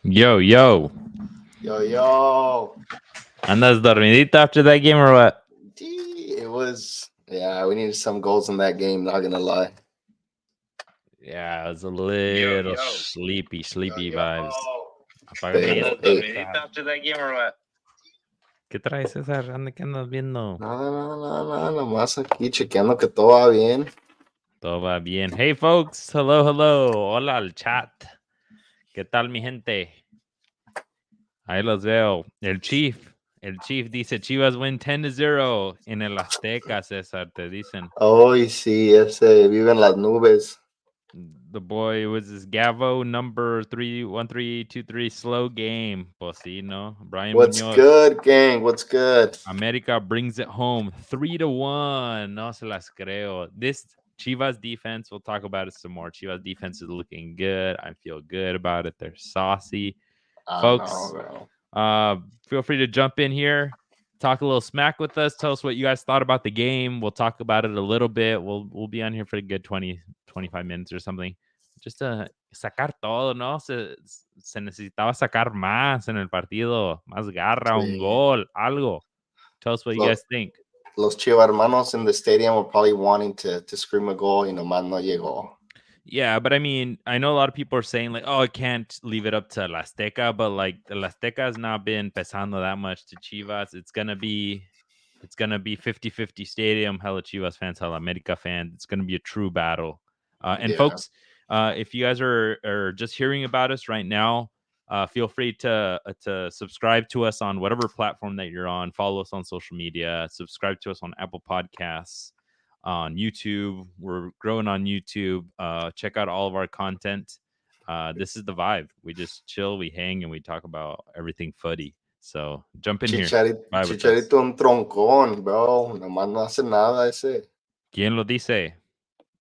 Yo, yo. Yo. Andas dormidito after that game or what? It was, yeah, we needed some goals in that game, not gonna lie. Yeah, it was a Yo, little yo. sleepy Yo. vibes. Apágame Pero, esa hey, cosa. After that game or what? ¿Qué traes, César? ¿Ande qué andas viendo? nada, nomás aquí chequeando que todo va bien. Todo va bien. Hey, folks. Hello. Hola al chat. ¿Qué tal, mi gente? Ahí los veo. El Chief dice Chivas win 10-0 en el Azteca, César, te dicen. Hoy sí, ese vive en las nubes. The boy was this Gavo number 31323 slow game. Pues sí, no. Brian What's Munoz. good, gang? What's good? America brings it home 3-1. No se las creo. This Chivas defense, we'll talk about it some more. Chivas defense is looking good. I feel good about it. They're saucy. I don't Folks, know, bro. feel free to jump in here. Talk a little smack with us. Tell us what you guys thought about the game. We'll talk about it a little bit. We'll be on here for a good 20-25 minutes or something. Just to sacar todo, ¿no? Se necesitaba sacar más en el partido. Más garra, un Sí. gol, algo. Tell us what you guys think. Los Chiva hermanos in the stadium were probably wanting to scream a goal, nomás no llegó. Yeah, but I mean, I know a lot of people are saying like, oh, I can't leave it up to La Azteca, but like the La Azteca has not been pesando that much to Chivas. It's gonna be 50-50 stadium. Hella Chivas fans, hella America fans. It's gonna be a true battle. And Yeah. folks, if you guys are just hearing about us right now, feel free to subscribe to us on whatever platform that you're on. Follow us on social media. Subscribe to us on Apple Podcasts, on YouTube. We're growing on YouTube. Check out all of our content. This is the vibe. We just chill, we hang, and we talk about everything footy. So jump in here. Vibe with us. Chicharito un troncón, bro. Nomás no hace nada ese. ¿Quién lo dice?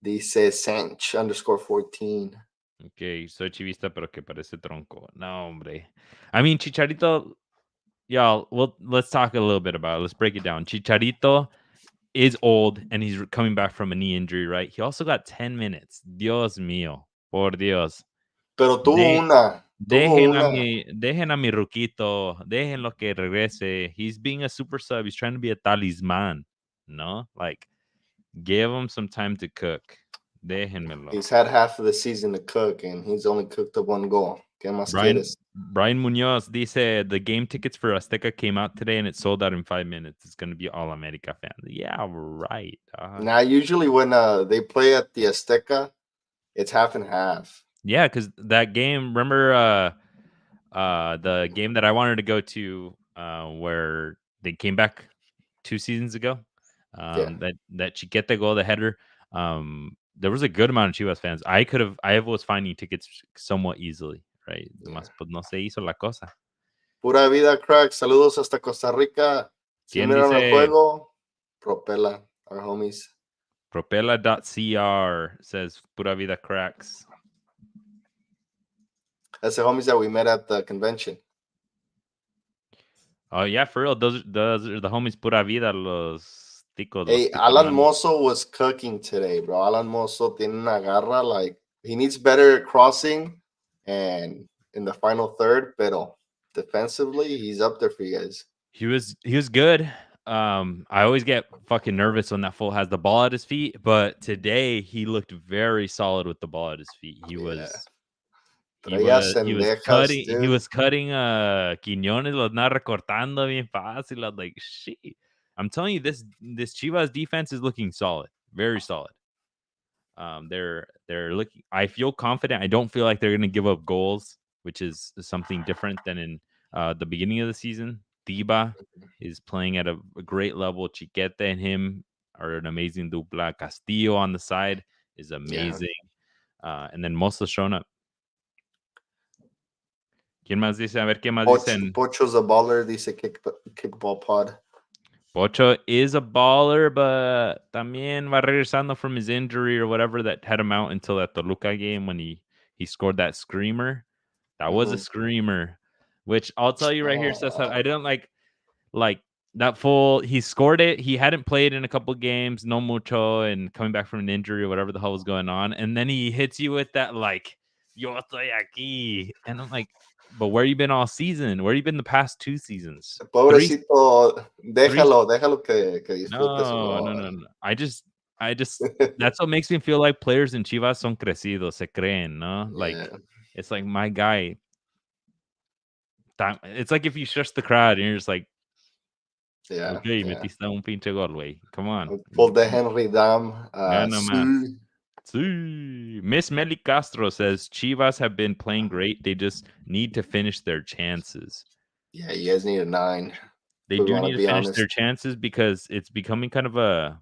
Dice Sanch _14. Ok, soy chivista, pero que parece tronco. No, hombre. I mean, Chicharito, y'all, well, let's talk a little bit about it. Let's break it down. Chicharito is old, and he's coming back from a knee injury, right? He also got 10 minutes. Dios mío. Por Dios. Pero tuvo una. Dejen a mi ruquito. Déjenlo que regrese. He's being a super sub. He's trying to be a talisman. No? Like, give him some time to cook. Déjenmelo. He's had half of the season to cook, and he's only cooked up one goal. ¿Qué más quieres? Brian Munoz dice the game tickets for Azteca came out today and it sold out in 5 minutes. It's going to be all America fans. Yeah, right. Now, usually when they play at the Azteca, it's half and half. Yeah, because that game, remember the game that I wanted to go to where they came back 2 seasons ago? That Chiquete goal, the header. There was a good amount of Chivas fans. I was finding tickets somewhat easily, right? Yeah. Pues no se hizo la cosa. Pura vida, crack. Saludos hasta Costa Rica. Si ¿Quién miran el dice? juego, Propela, our homies. Propela.cr says Pura Vida Cracks. That's the homies that we met at the convention. Oh, yeah, for real. Those are the homies Pura Vida, los ticos. Hey, Los ticos Alan grandes. Mozo was cooking today, bro. Alan Mozo tiene una garra. Like, he needs better crossing and in the final third, pero defensively, he's up there for you guys. He was good. I always get fucking nervous when that fool has the ball at his feet, but today he looked very solid with the ball at his feet. He was cutting. Dude. He was cutting. Quiñones los anda recortando bien fácil. I was like, shit. I'm telling you, this Chivas defense is looking solid, very solid. They're looking. I feel confident. I don't feel like they're going to give up goals, which is something different than in the beginning of the season. Tiba is playing at a great level. Chiquete and him are an amazing dupla. Castillo on the side is amazing. Yeah. And then Mosa's shown up. ¿Quién más dice? A ver, ¿qué más dicen? Pocho's a baller, dice Kickball Pod. Pocho is a baller, but también va regresando from his injury or whatever that had him out until that Toluca game when he scored that screamer. That was a screamer, which I'll tell you right here, Cesar, I didn't like that full. He scored it. He hadn't played in a couple games, no mucho, and coming back from an injury or whatever the hell was going on. And then he hits you with that, like, yo estoy aquí. And I'm like, But where you been all season? Where you been the past 2 seasons? 3 Pobrecito, 3 déjalo que disfrute su No, no, gol. no, no. I just that's what makes me feel like players in Chivas son crecidos, se creen, no? Yeah, Like, it's like, my guy, it's like if you shush the crowd and you're just like, yeah, "Okey, yeah. metiste un pinche gol, güey. Come on. Pulled the Henry Dam. Gana más." Sí. Sí. Miss Meli Castro says, "Chivas have been playing great. They just need to finish their chances." Yeah, you guys need a 9. They We do want need to to be finish honest. their chances because it's becoming kind of a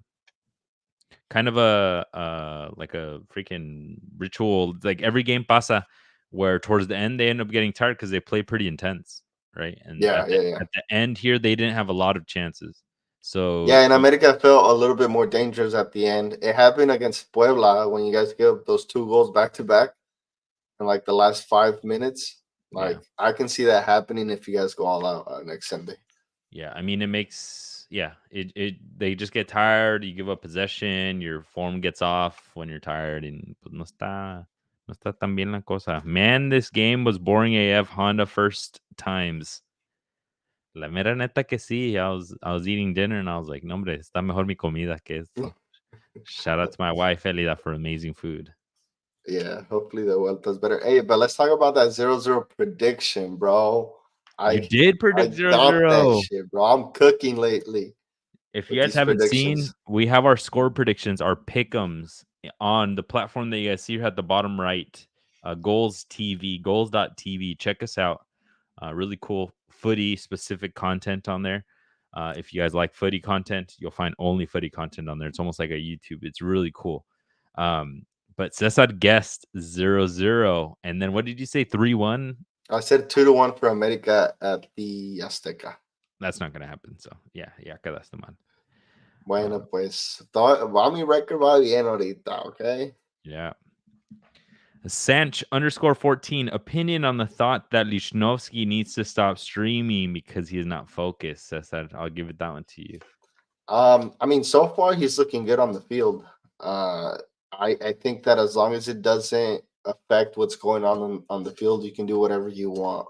like a freaking ritual. It's like every game pasa where towards the end they end up getting tired because they play pretty intense, right? And Yeah, at the yeah, yeah. at the end here, they didn't have a lot of chances. So Yeah, and America felt a little bit more dangerous at the end. It happened against Puebla when you guys give those 2 goals back to back in like the last 5 minutes. yeah, Like I can see that happening if you guys go all out next Sunday. yeah. I mean, it makes it they just get tired. You give up possession. Your form gets off when you're tired, and pues no está tan bien la cosa. Man, this game was boring AF. Honda first times. La mera neta que sí. I was eating dinner and I was like, no, hombre, está mejor mi comida que esto. Shout out to my wife, Elida, for amazing food. Yeah, hopefully the Vuelta's better. Hey, but let's talk about that 0-0 prediction, bro. You I did I predict zero got that zero. shit, bro. I'm cooking lately If you with guys these haven't seen, predictions. we have our score predictions, our pick'ems on the platform that you guys see here at the bottom right. Goals TV, goals.tv. Check us out. Really cool footy specific content on there. If you guys like footy content, you'll find only footy content on there. It's almost like a YouTube. It's really cool. But Cesar guessed 0-0. And then what did you say? 3-1? I said 2-1 for America at the Azteca. That's not gonna happen. So yeah, that's the man. Bueno, pues va mi record va bien ahorita, okay? Yeah. Sanch_14 opinion on the thought that Lichnowsky needs to stop streaming because he is not focused. Cesar, I'll give it that one to you. I mean, so far he's looking good on the field. I think that as long as it doesn't affect what's going on the field, you can do whatever you want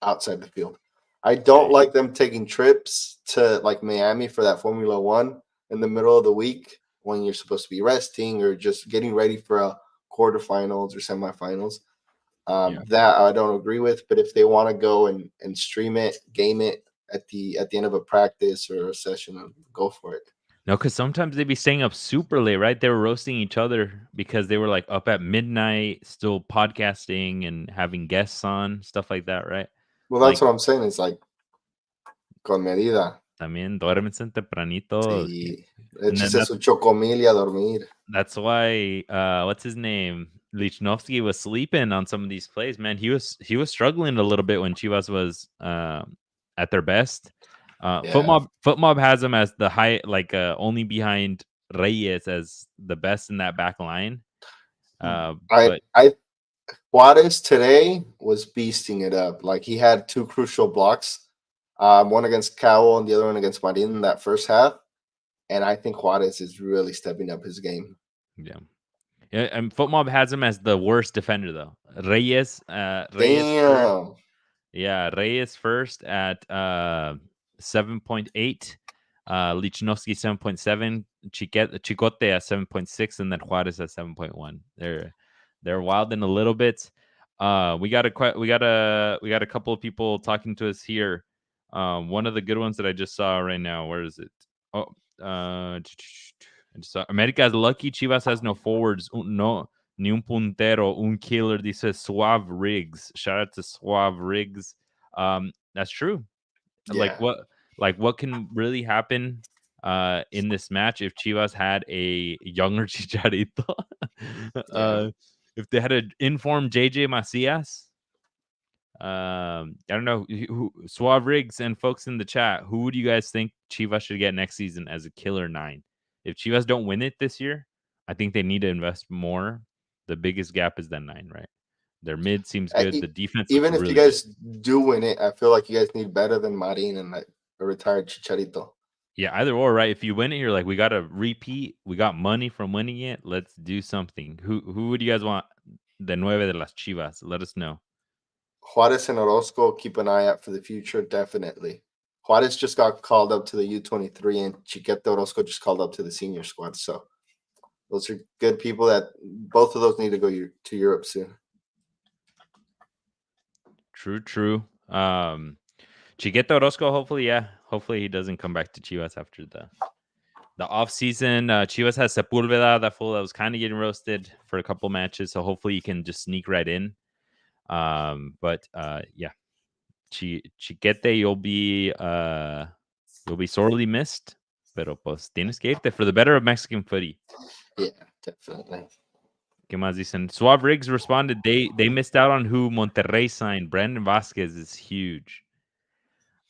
outside the field. I don't Okay. like them taking trips to like Miami for that Formula One in the middle of the week when you're supposed to be resting or just getting ready for a quarterfinals or semifinals. Yeah. That I don't agree with. But if they want to go and stream it, game it at the end of a practice or a session, go for it. No, because sometimes they'd be staying up super late, right? They were roasting each other because they were like up at midnight, still podcasting and having guests on, stuff like that, right? Well, that's Like, what I'm saying. It's like con medida. también duérmense tempranito. Sí, And then échese su chocomil y a dormir. that's why what's his name? Lichnowsky was sleeping on some of these plays, man. He was struggling a little bit when Chivas was at their best. Yeah. Footmob has him as the high, like only behind Reyes as the best in that back line. I But I Juarez today was beasting it up. Like he had 2 crucial blocks, one against Cowell and the other one against Marin in that first half. And I think Juarez is really stepping up his game. yeah. Yeah, and Footmob has him as the worst defender though. Reyes first. Damn. Yeah, Reyes first at 7.8, Lichnowsky 7.7, Chicote at 7.6, and then Juarez at 7.1. They're wilding a little bit. We got a couple of people talking to us here. One of the good ones that I just saw right now. Where is it? Oh, I just saw America's lucky. Chivas has no forwards. No, ni un puntero, un killer. Dice Suave Riggs. Shout out to Suave Riggs. That's true. Like Yeah. what can really happen in this match if Chivas had a younger Chicharito? Yeah. If they had an informed JJ Macias. I don't know Suave Riggs and folks in the chat. Who do you guys think Chivas should get next season as a killer 9? If Chivas don't win it this year, I think they need to invest more. The biggest gap is that 9, right? Their mid seems Uh, good. e- The defense looks Even if you really good. guys do win it, I feel like you guys need better than Marin and like a retired Chicharito. Yeah, either or, right? If you win it, you're like, we got to repeat. We got money from winning it. Let's do something. Who would you guys want? The nueve de las Chivas. Let us know. Juarez and Orozco, keep an eye out for the future, definitely. Juarez just got called up to the U23, and Chiquete Orozco just called up to the senior squad. So those are good people that both of those need to go to Europe soon. True, true. Chiquete Orozco, hopefully, yeah. Hopefully he doesn't come back to Chivas after the off season. Chivas has Sepulveda, that fool that was kind of getting roasted for a couple matches. So hopefully he can just sneak right in. But yeah, Chiquete, you'll be sorely missed. Pero pues tienes que irte for the better of Mexican footy. Yeah, definitely. ¿Qué más dicen? Suave Riggs responded they missed out on who Monterrey signed. Brandon Vasquez is huge.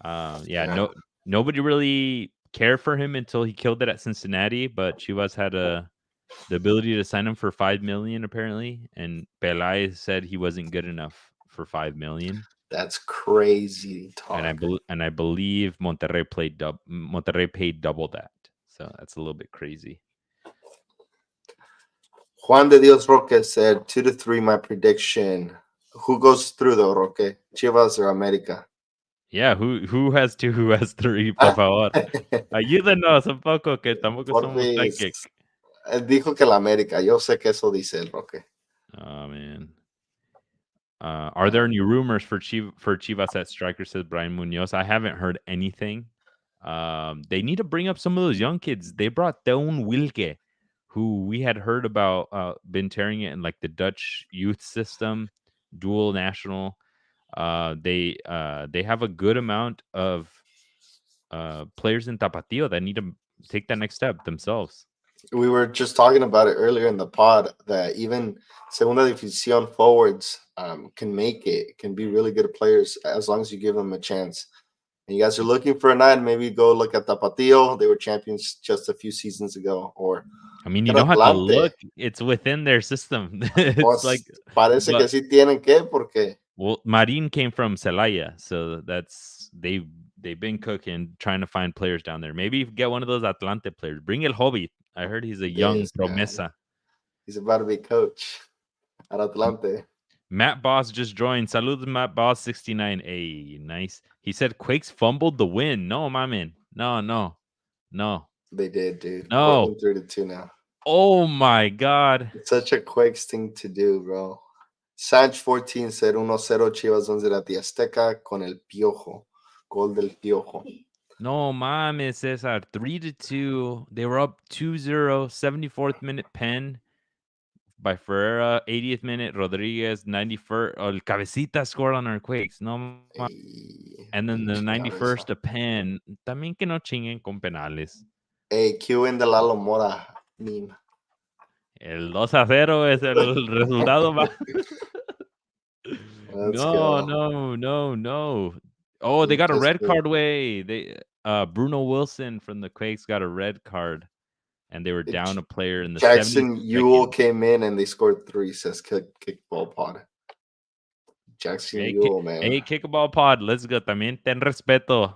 Yeah, Yeah, nobody really cared for him until he killed it at Cincinnati, but Chivas had the ability to sign him for 5 million apparently, and Pelay said he wasn't good enough for 5 million. that's crazy talk. And I believe Monterrey paid double that. So that's a little bit crazy. Juan de Dios Roque said 2-3. My prediction. Who goes through though, Roque? Chivas or America? Yeah, who has two, who has three, por favor. Ayúdanos un poco que tampoco somos Porfis, psychic. dijo que la América. Yo sé que eso dice el Roque. Oh man. Are there any rumors for Chivas at striker? Says Brian Munoz. I haven't heard anything. They need to bring up some of those young kids. They brought Teun Wilke, who we had heard about, been tearing it in like the Dutch youth system, dual national. They have a good amount of players in Tapatio that need to take that next step themselves. We were just talking about it earlier in the pod that even Segunda División forwards can make it, can be really good players as long as you give them a chance. And you guys are looking for a nine, maybe go look at Tapatio. They were champions just a few seasons ago. Or I mean, you look don't at have to Atlante. look; it's within their system. It's like, Pues parece que but sí tienen que, porque well, Marin came from Celaya, so they've been cooking, trying to find players down there. Maybe get one of those Atlante players. Bring El Hobby. I heard he's a young this guy, promesa. he's about to be coach at Atlante. Matt Boss just joined. Salud, Matt Boss 69. Hey, nice. He said Quakes fumbled the win. No, my man. No, no, no, They did, dude. no. Portland 3-2 now. Oh my God. It's such a Quakes thing to do, bro. Sanch 14 said 1-0 Chivas 11 at the Azteca con el Piojo. Gol del Piojo. No, mames, Cesar. 3-2. They were up 2-0. 74th minute pen by Ferreira. 80th minute, Rodriguez. 91st. Oh, el Cabecita scored on our Quakes. No, and then Bien the chingado 91st, eso. a pen. También que no chinguen con penales. Hey, Q in the Lalo Mora meme. El 2-0 es el resultado más. Let's No, go. no, no, no. Oh, they got a Just red card way. Bruno Wilson from the Quakes got a red card, and they were down a player in the Jackson 72nd. Ewell came in and they scored 3, says Kickball Pod. Jackson Ewell, man. Hey, Kickball Pod, let's go. También ten respeto.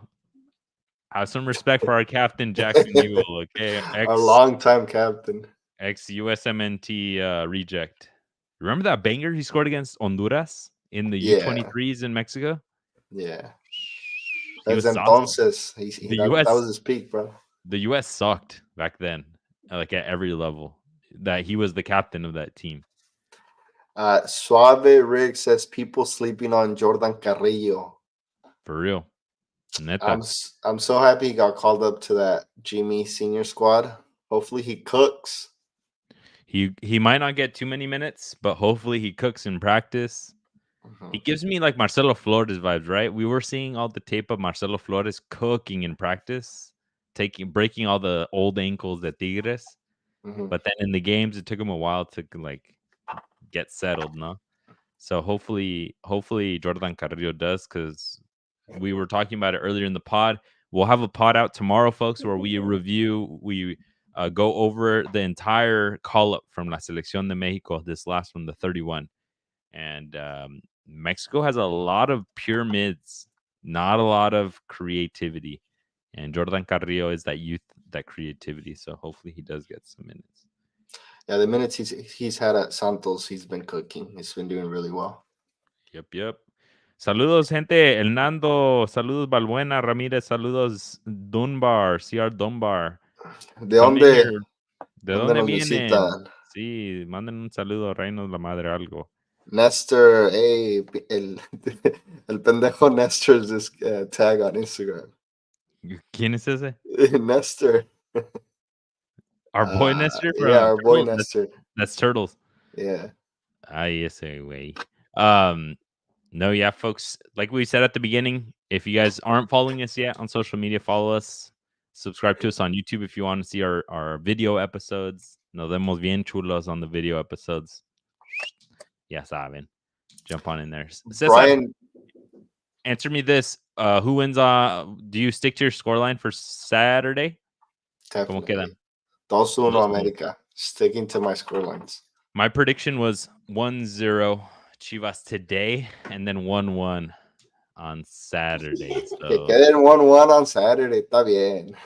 Have some respect for our captain, Jackson Ewell, okay? Our longtime captain. Ex USMNT reject. Remember that banger he scored against Honduras in the Yeah, U23s in Mexico? yeah. He Desde was saucy. entonces, The that was US his peak, bro. the US sucked back then, like at every level. That he was the captain of that team. Suave Rick says people sleeping on Jordan Carrillo. For real. Neta. I'm so happy he got called up to that Jimmy senior squad. Hopefully he cooks. He might not get too many minutes, but hopefully he cooks in practice. He gives me like Marcelo Flores vibes, right? We were seeing all the tape of Marcelo Flores cooking in practice, breaking all the old ankles that Tigres. But then in the games, it took him a while to like get settled, no? So hopefully Jordan Carrillo does, because we were talking about it earlier in the pod. We'll have a pod out tomorrow, folks, where we go over the entire call up from La Selección de Mexico, this last one, the 31. And Mexico has a lot of pure mids, not a lot of creativity. And Jordan Carrillo is that youth, that creativity. So hopefully he does get some minutes. Yeah, the minutes he's had at Santos, he's been cooking. He's been doing really well. Yep. Saludos, gente. El Nando. Saludos, Balbuena. Ramírez. Saludos, Dunbar. CR Dunbar. ¿De Come in dónde, here. ¿De dónde dónde nos vienen? visitan? Sí, manden un saludo, Reinos la Madre, algo. Nestor, hey, el pendejo Nestor's this tag on Instagram. ¿Quién es ese? Nestor. Our boy Nestor Yeah, from our boy Turtles. Nestor. That's Turtles. Yeah. Ay, ese güey. No, yeah, folks. Like we said at the beginning, if you guys aren't following us yet on social media, follow us. Subscribe to us on YouTube if you want to see our video episodes. Nos vemos bien chulos on the video episodes. Ya saben. Jump on in there. Cesar, Brian, answer me this. Who wins? Do you stick to your scoreline for Saturday? ¿Cómo definitely. quedan? 2-1 2-1. America. Sticking to my score lines. My prediction was 1-0 Chivas today and then 1-1 on Saturday. Que So, queden 1-1 on Saturday. Está bien.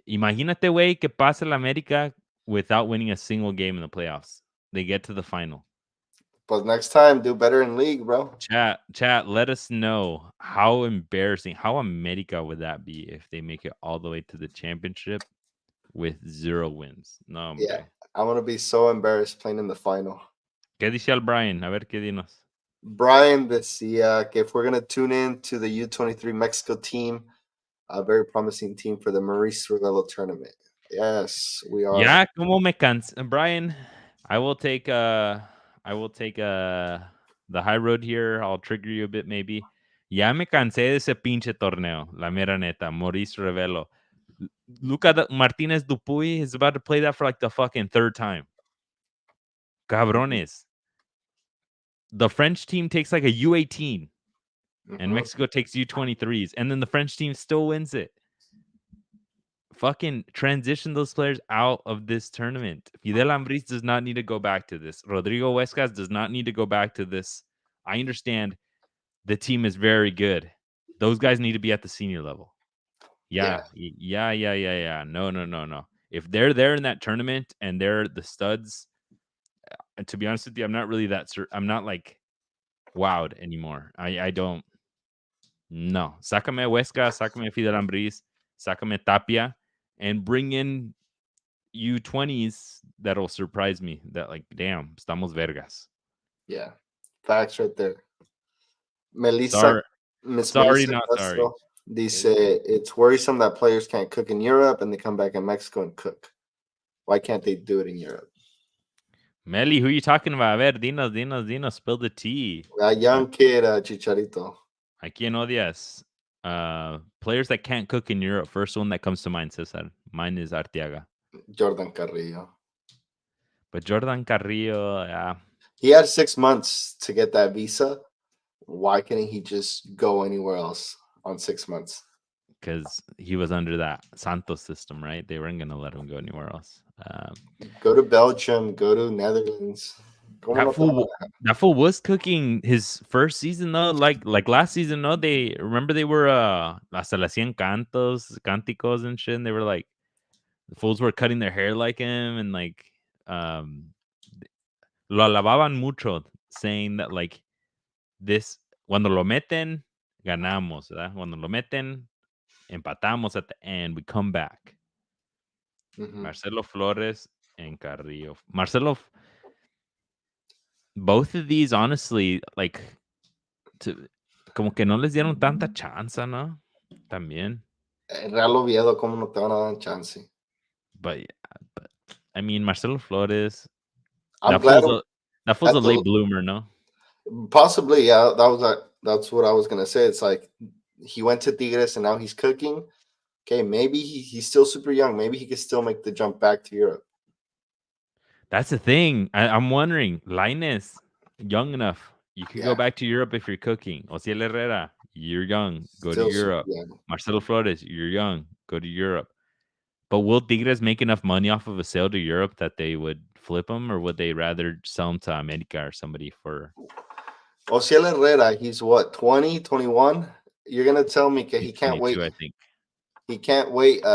imagínate, güey, que pasa la América without winning a single game in the playoffs. They get to the final. But next time, do better in league, bro. Chat, let us know how embarrassing, how America would that be if they make it all the way to the championship with 0 wins? No, hombre. Yeah. I'm going to be so embarrassed playing in the final. ¿Qué dice el Brian? A ver, ¿qué dinos? Brian decía que if we're going to tune in to the U23 Mexico team, a very promising team for the Maurice Rivelo tournament. Yes, we are. Ya, como me cansa, Brian. I will take the high road here. I'll trigger you a bit, maybe. Ya me cansé de ese pinche torneo, la mera neta. Maurice Revelo. Luca Martinez Dupuy is about to play that for like the fucking 3rd time. Cabrones. The French team takes like a U18, and Mexico takes U23s, and then the French team still wins it. Fucking transition those players out of this tournament. Fidel Ambris does not need to go back to this. Rodrigo Huescas does not need to go back to this. I understand the team is very good. Those guys need to be at the senior level. Yeah. No. If they're there in that tournament and they're the studs, and to be honest with you, I'm not really I'm not like wowed anymore. I don't. No. Sácame Huesca, sácame Fidel Ambris, sácame Tapia, and bring in U20s that'll surprise me. That like, damn, estamos vergas. Yeah, facts right there. Melissa, Sorry, Miss sorry, Melissa not sorry. Castro, dice it's worrisome that players can't cook in Europe and they come back in Mexico and cook. Why can't they do it in Europe? Meli, who you talking about? A ver, dinos, spill the tea. A young kid, Chicharito. ¿A quién odias? Players that can't cook in Europe. First one that comes to mind, Cesar. Mine is Arteaga. Jordan Carrillo. But Jordan Carrillo, yeah. He had 6 months to get that visa. Why can't he just go anywhere else on 6 months? Because he was under that Santos system, right? They weren't going to let him go anywhere else. Go to Belgium, go to Netherlands. That fool was cooking his first season though, like last season. No, they were hasta le hacían cánticos and shit. And they were like, the fools were cutting their hair like him, and like lo alababan mucho, saying that like this cuando lo meten ganamos, ¿verdad? Cuando lo meten empatamos at the end, we come back. Marcelo Flores and Carrillo. Both of these, honestly, like, como que no les dieron tanta chance, ¿no? También. Real Oviedo, ¿cómo no te van a dar chance? But I mean, Marcelo Flores. I'm glad that fool's a late bloomer, no? Possibly, yeah. That's what I was gonna say. It's like he went to Tigres and now he's cooking. Okay, maybe he's still super young. Maybe he could still make the jump back to Europe. That's the thing. I'm wondering, Lainez, young enough. You could go back to Europe if you're cooking. Osiel Herrera, you're young. Go to Europe. Marcelo Flores, you're young. Go to Europe. But will Tigres make enough money off of a sale to Europe that they would flip him, or would they rather sell him to America or somebody for? Osiel Herrera, he's what, 20, 21? You're going to tell me he can't wait. I think. He can't wait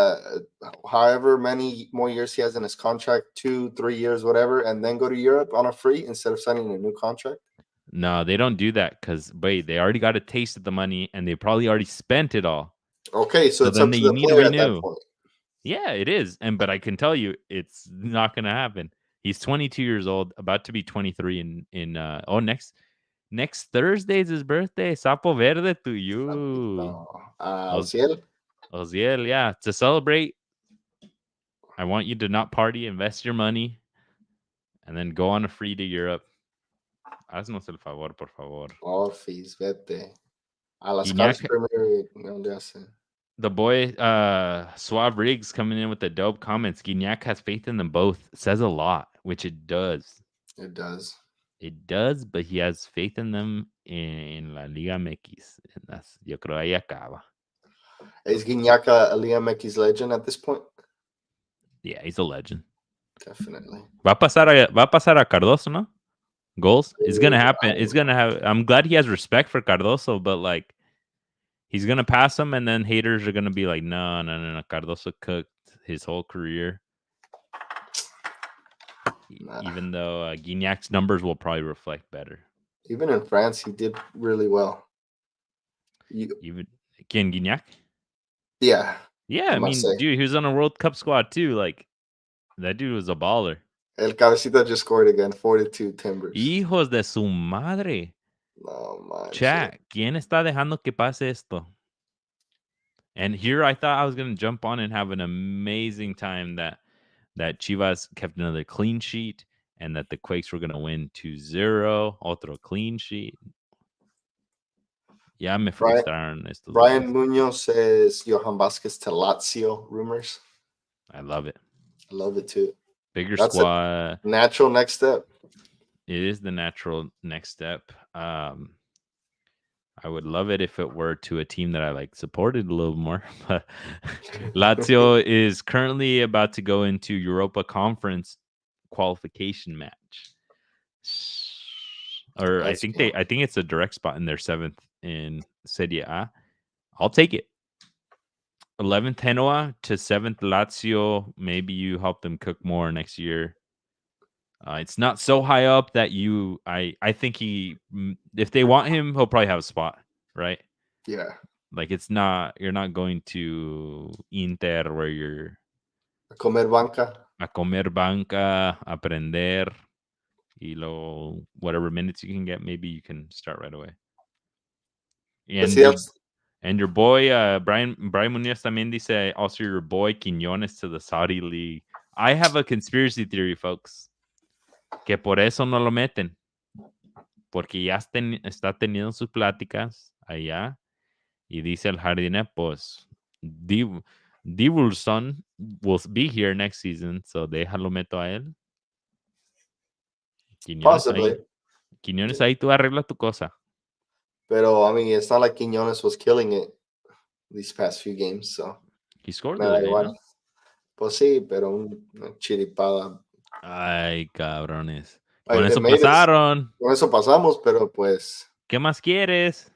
however many more years he has in his contract, 2-3 years, whatever, and then go to Europe on a free instead of signing a new contract? No, they don't do that because wait, they already got a taste of the money and they probably already spent it all. Okay, so So it's then up to they the need to player at that renew. point. Yeah, it is. But I can tell you, it's not gonna happen. He's 22 years old, about to be 23 next Thursday is his birthday. Sapo Verde to you, No. Os- Ciel? Osiel. Yeah, to celebrate, I want you to not party, invest your money, and then go on a free to Europe. Haznos el favor, por favor. Office, vete. A las Cards Guiñac, Premier League. ¿Dónde hace? the boy, Suave Riggs coming in with the dope comments. Guiñac has faith in them both. Says a lot, which it does. It does. It does, but he has faith in them in la Liga MX. And yo creo ahí acaba. Is Gignac a Liga MX legend at this point? Yeah, he's a legend. Definitely. Va a pasar a Cardoso, ¿no? Goals. It's gonna happen. It's gonna have. I'm glad he has respect for Cardoso, but like, he's gonna pass him, and then haters are gonna be like, no. Cardoso cooked his whole career. Nah. Even though Guignac's numbers will probably reflect better. Even in France, he did really well. Even Ken Guignac. Yeah. Yeah, I must mean, say. dude, he was on a World Cup squad too. Like, that dude was a baller. El Cabecita just scored again, 42 Timbers. Hijos de su madre. No manches. Chat, ¿quién está dejando que pase esto? And here I thought I was going to jump on and have an amazing time that Chivas kept another clean sheet and that the Quakes were going to win 2-0. Otro clean sheet. Ya me frustraron estos Brian güeyes. Munoz says Johan Vasquez to Lazio rumors. I love it. I love it too. Bigger That's squad. a natural next step. It is the natural next step. I would love it if it were to a team that I like supported a little more. But Lazio is currently about to go into Europa Conference qualification match. Or I think it's a direct spot in their 7th in Serie A. I'll take it. 11th Genoa to 7th Lazio. Maybe you help them cook more next year. It's not so high up that I think if they want him, he'll probably have a spot, right? Yeah. Like you're not going to Inter where you're A comer banca, aprender, y whatever minutes you can get, maybe you can start right away. And your boy Brian Munoz también dice also your boy Quiñones to the Saudi League. I have a conspiracy theory, folks, que por eso no lo meten. Porque ya está teniendo sus pláticas allá y dice el jardine, pues Divulson will be here next season, so déjalo meto a él. Quiñones ahí tú arregla tu cosa. Pero, I mean, it's not like Quiñones was killing it these past few games, so. He scored the other day, ¿no? Pues sí, pero una chiripada. Ay, cabrones. Con eso pasaron. Con eso pasamos, pero pues. ¿Qué más quieres?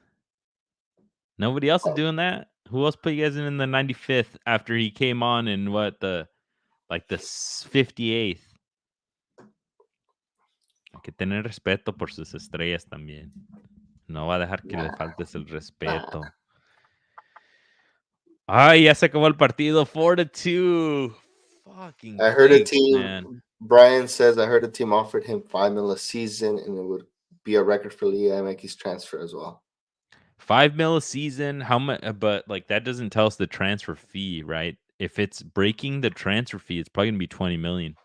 Nobody else is doing that. Who else put you guys in the 95th after he came on in the 58th? Hay que tener respeto por sus estrellas también. No va a dejar que le faltes el respeto. Ay, ya se acabó el partido. 4-2. Fucking I heard a team. Man. Brian says I heard a team offered him $5 million a season, and it would be a record for Liga MX transfer as well. $5 million a season. How much? But like that doesn't tell us the transfer fee, right? If it's breaking the transfer fee, it's probably gonna be $20 million.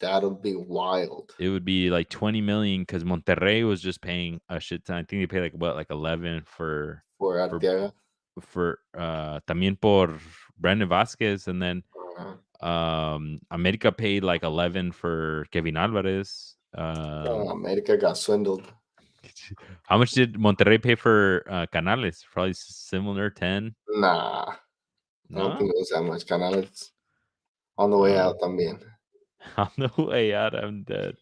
That'll be wild. It would be like $20 million because Monterrey was just paying a shit ton. I think they pay like 11 for Arteaga. For también por Brandon Vasquez, and then America paid like 11 for Kevin Alvarez. America got swindled. How much did Monterrey pay for Canales? Probably similar, 10. Nah, No? I don't think it was that much. Canales on the way out también. On the way out, I'm dead.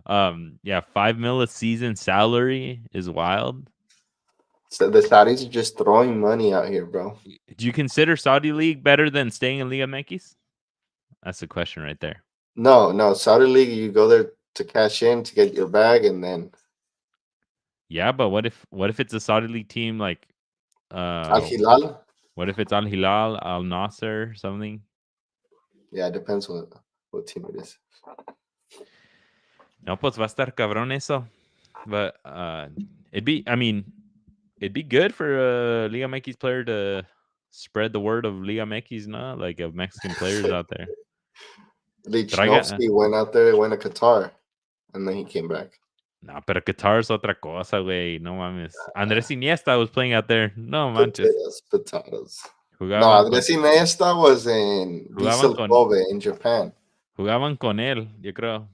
Yeah, $5 million a season salary is wild. So the Saudis are just throwing money out here, bro. Do you consider Saudi League better than staying in Liga MX? That's the question right there. No. Saudi League, you go there to cash in to get your bag, and then Yeah, but what if it's a Saudi league team like Al Hilal. what if it's Al Hilal, Al Nasser, something? Yeah, it depends what team it is. No, pues va a estar cabrón eso. But it'd be good for a Liga MX player to spread the word of Liga MX, no? Like of Mexican players out there. Traiga. Lichnowsky went out there, went to Qatar, and then he came back. No, pero Qatar es otra cosa, güey. No mames. Andrés Iniesta was playing out there. No manches. Potatoes. No, Jugaban con, Andres Iniesta was in jugaban Vissel con, Kobe in Japan. jugaban con él, yo creo.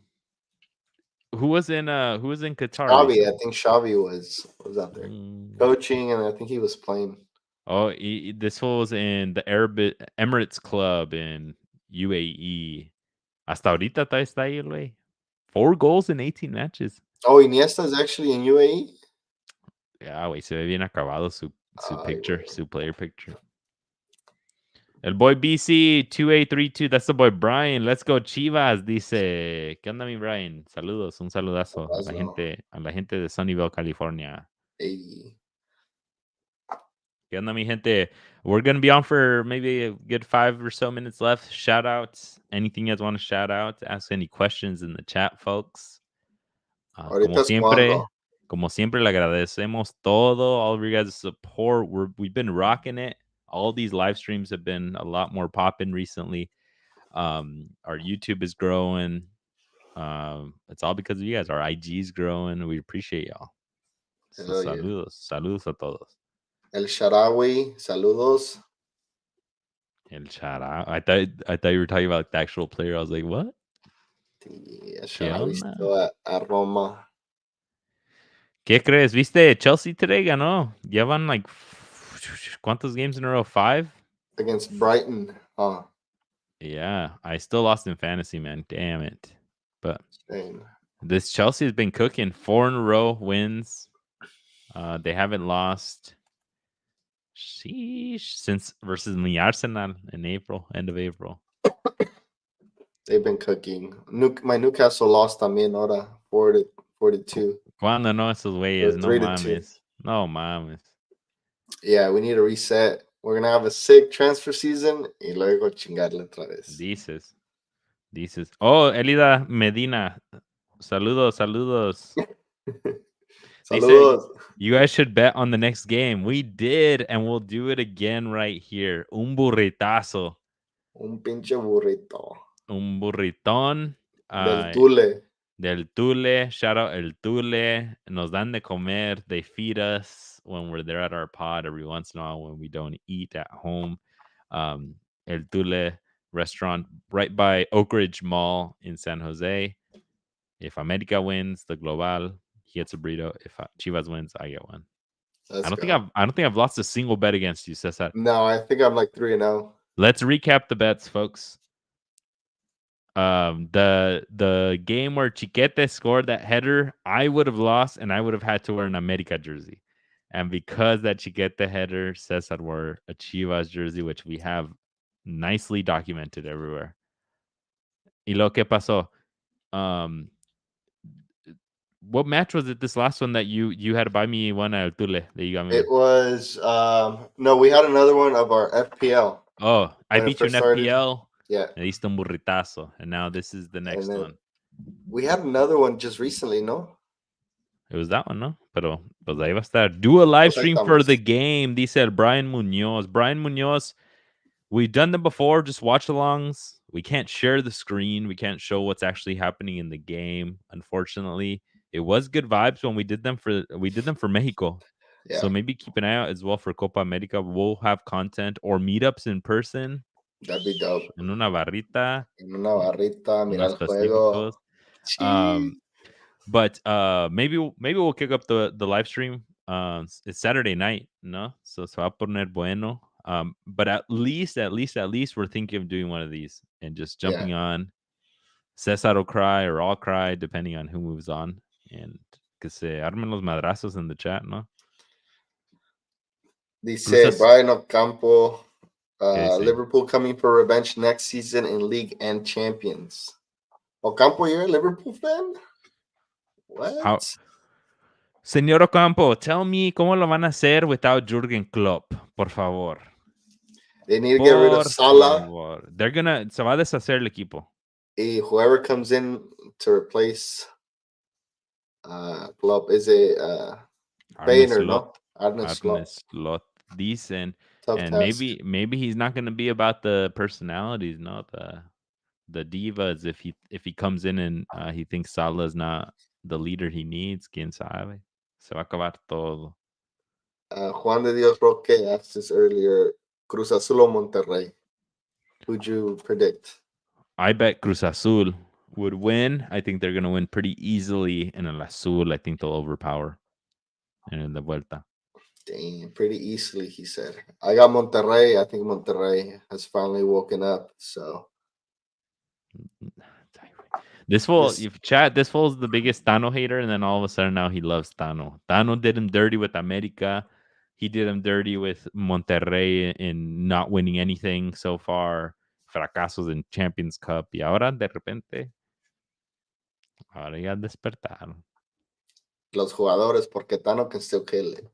Who was in Qatar Xavi, I recently? think Xavi was out there Mm. coaching, and I think he was playing. Oh, this fool was in the Emirates Club in UAE. Hasta ahorita está ahí, güey. 4 goals in 18 matches. Oh, Iniesta is actually in UAE. Ya, güey, se ve bien acabado su Ay, picture, güey. su player picture. El boy BC 2832, that's the boy Brian. Let's go Chivas, dice. ¿Qué onda, mi Brian? Saludos, un saludazo Abrazo. a la gente de Sunnyvale, California. Ey. ¿Qué onda, mi gente? We're going to be on for maybe a good 5 or so minutes left. Shout outs. Anything you guys want to shout out? Ask any questions in the chat, folks. Ahorita es cuando. Como siempre, le agradecemos todo, all of you guys' support. We've been rocking it. All these live streams have been a lot more popping recently. Our YouTube is growing. It's all because of you guys. Our IG is growing. We appreciate y'all. So Hell yeah. saludos a todos. El Sharawi, saludos. El Chara. I thought you were talking about the actual player. I was like, what? Yeah, ¿Qué Sharawi onda? still at Roma. ¿Qué crees? ¿Viste? Chelsea today ganó. Llevan like ¿cuántos games in a row? 5? Against Brighton. Yeah, I still lost in fantasy, man. Damn it. But Dang. this Chelsea has been cooking. 4 in a row wins. They haven't lost since versus the Arsenal in April, end of April. They've been cooking. My Newcastle lost también ahora 4-2. ¿Cuándo no esos Or güeyes? No 3-2. mames. No mames. Yeah, we need a reset. We're gonna have a sick transfer season y luego chingarle otra vez. Dices. Oh, Elida Medina. Saludos. Dice, Saludos. you guys should bet on the next game. We did, and we'll do it again right here. Un burritazo. Un pinche burrito. Un burritón. Del Tule. Del Tule. Shout out El Tule. Nos dan de comer. They feed us when we're there at our pod every once in a while when we don't eat at home. El Tule restaurant right by Oak Ridge Mall in San Jose. If America wins the Global, he gets a burrito. If Chivas wins, I get one. I don't think I've lost a single bet against you, Cesar. No, I think I'm like 3-0. Let's recap the bets, folks. The game where Chiquete scored that header, I would have lost, and I would have had to wear an America jersey. And because that Chiquete header, Cesar wore a Chivas jersey, which we have nicely documented everywhere. Y lo que pasó? What match was it? This last one that you had to buy me one at Tule that you got me. It was no, we had another one of our FPL. Oh, I When it beat you in first started. FPL. Yeah. Le diste un burritazo, and now this is the next one. We had another one just recently, no? It was that one, no? Pero pues ahí va a estar. Do a live stream for estamos. the game, dice el Brian Munoz. Brian Munoz, we've done them before, just watch alongs. We can't share the screen. We can't show what's actually happening in the game, unfortunately. It was good vibes when we did them for Mexico. Yeah. So maybe keep an eye out as well for Copa America. We'll have content or meetups in person. That'd be dope. En una barrita. Mira el juego. But maybe we'll kick up the live stream. It's Saturday night, no? So se va a poner bueno. But at least we're thinking of doing one of these and just jumping on. Cesar will cry or I'll cry, depending on who moves on. And que se armen los madrazos in the chat, ¿no? Dice Brian Ocampo, Liverpool coming for revenge next season in league and champions. Ocampo, you're a Liverpool fan? What? Señor Ocampo, tell me cómo lo van a hacer without Jürgen Klopp, por favor. They need to get rid of Por Salah, favor. Se va a deshacer el equipo. whoever comes in to replace Klopp. Is it Arne Spain or Slot. no? Arne Arne Slot. Slot dicen. Tough And task. maybe he's not going to be about the personalities, no, the divas. If he comes in and he thinks Salah's not the leader he needs, quién sabe. Se va a acabar todo. Juan de Dios Roque asked us earlier, Cruz Azul o Monterrey? Who'd you predict? I bet Cruz Azul would win. I think they're going to win pretty easily. And El Azul, I think they'll overpower. And in the vuelta. Damn, pretty easily, he said. I got Monterrey. I think Monterrey has finally woken up. So This fool, this, if chat, this fool's the biggest Tano hater, and then all of a sudden now he loves Tano. Tano did him dirty with America. He did him dirty with Monterrey in not winning anything so far. Fracasos in Champions Cup. Y ahora, de repente, ahora ya despertaron. los jugadores, porque Tano can still kill it.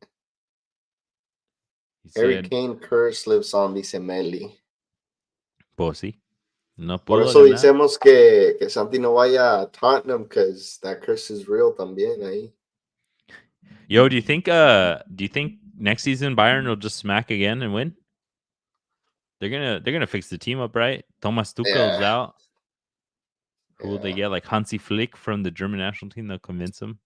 He Harry said, Kane curse lives on, dice Meli. pues sí, no Por pudo eso ganar. decimos que Santi no vaya a Tottenham, because that curse is real también ahí. Yo, do you think next season Bayern will just smack again and win? They're gonna fix the team up, right? Thomas Tuchel's Yeah. out. Who will they Yeah. get? Like Hansi Flick from the German national team. They'll convince him.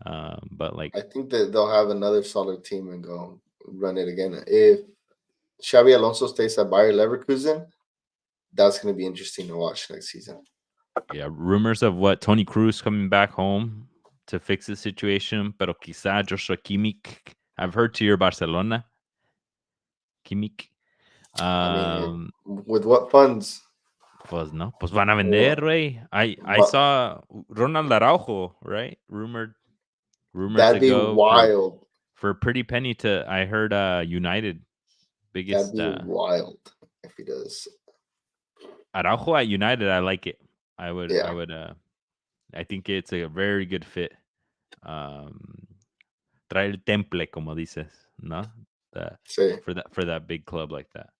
But like, I think that they'll have another solid team and go run it again. If Xavi Alonso stays at Bayer Leverkusen, that's going to be interesting to watch next season. yeah, rumors of what Tony Cruz coming back home to fix the situation. Pero quizá Joshua Kimmich. I've heard to your Barcelona. Kimmich. I mean, with what funds? Pues no, pues van a vender, güey. I saw Ronald Araujo, right? Rumored That'd to be go wild. for a pretty penny to. I heard United biggest. That'd be wild if he does. Araujo at United, I like it. I would. Yeah. I think it's a very good fit. Trae el temple, como dices, no? Sí. For that big club like that.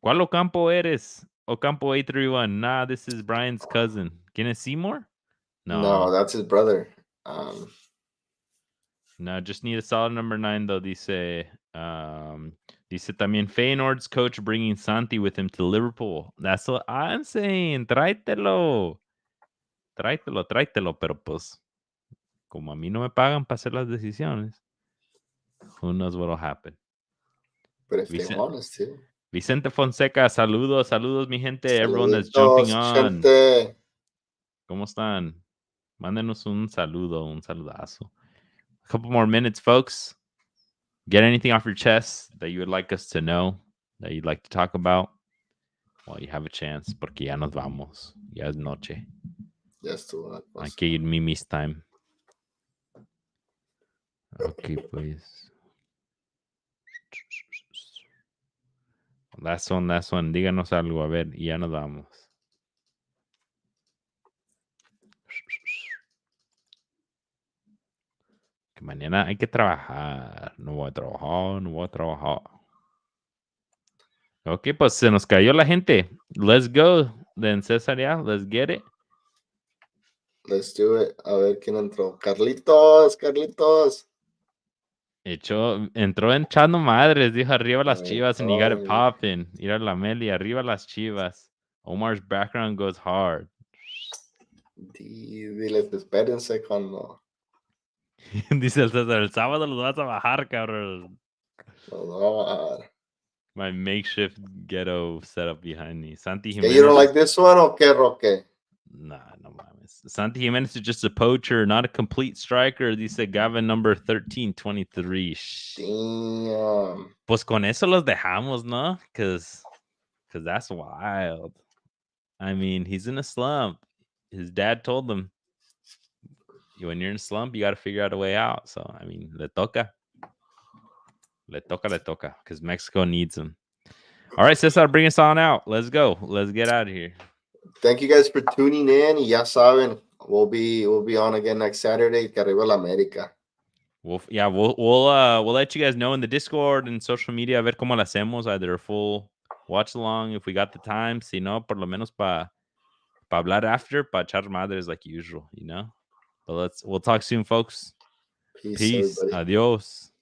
¿Cuál Ocampo eres? Ocampo 831. Nah, this is Brian's cousin. ¿Quién es Seymour? No, that's his brother. No, just need a solid number 9 though. Dice también Feyenoord's coach bringing Santi with him to Liverpool. That's what I'm saying. Tráetelo. Pero pues, como a mí no me pagan para hacer las decisiones, who knows what'll happen. But if they want us to. Vicente Fonseca, saludos mi gente. Everyone that's Saluditos, jumping on. gente. ¿Cómo están? Mándenos un saludazo. A couple more minutes, folks. Get anything off your chest that you would like us to know, that you'd like to talk about? Well, you have a chance, porque ya nos vamos. Ya es noche. Yes, to what? Hay que ir Mimi's time. Ok, pues. Last one. Díganos algo, a ver, y ya nos vamos. Que mañana hay que trabajar. No voy a trabajar. Ok, pues se nos cayó la gente. Let's go. Then César, ya, let's get it. Let's do it. A ver quién entró. Carlitos. Entró echando madres, dijo arriba las Chivas and you got it Oh, popping. Mira la Meli, arriba las Chivas. Omar's background goes hard. diles, espérense cuando. Dice el César, el sábado los vas a bajar, cabrón. Los va a bajar. My makeshift ghetto setup behind me. Santi Yeah, Jimenez. you don't like this one? Okay, Roque. Nah, no mames. Santi Jimenez is just a poacher, not a complete striker. Dice Gavin number 1323. Damn. Pues con eso los dejamos, ¿no? Because that's wild. I mean, he's in a slump. His dad told him, when you're in a slump, you got to figure out a way out. So, I mean, le toca. Because Mexico needs him. All right, Cesar, bring us on out. Let's go. Let's get out of here. Thank you guys for tuning in. Y ya saben, We'll be on again next Saturday. Que arriba la América. We'll let you guys know in the Discord and social media a ver cómo la hacemos, either a full watch along if we got the time, si no, por lo menos para hablar after, para echar madres like usual, you know. But we'll talk soon, folks. Peace, Peace. everybody. Adios.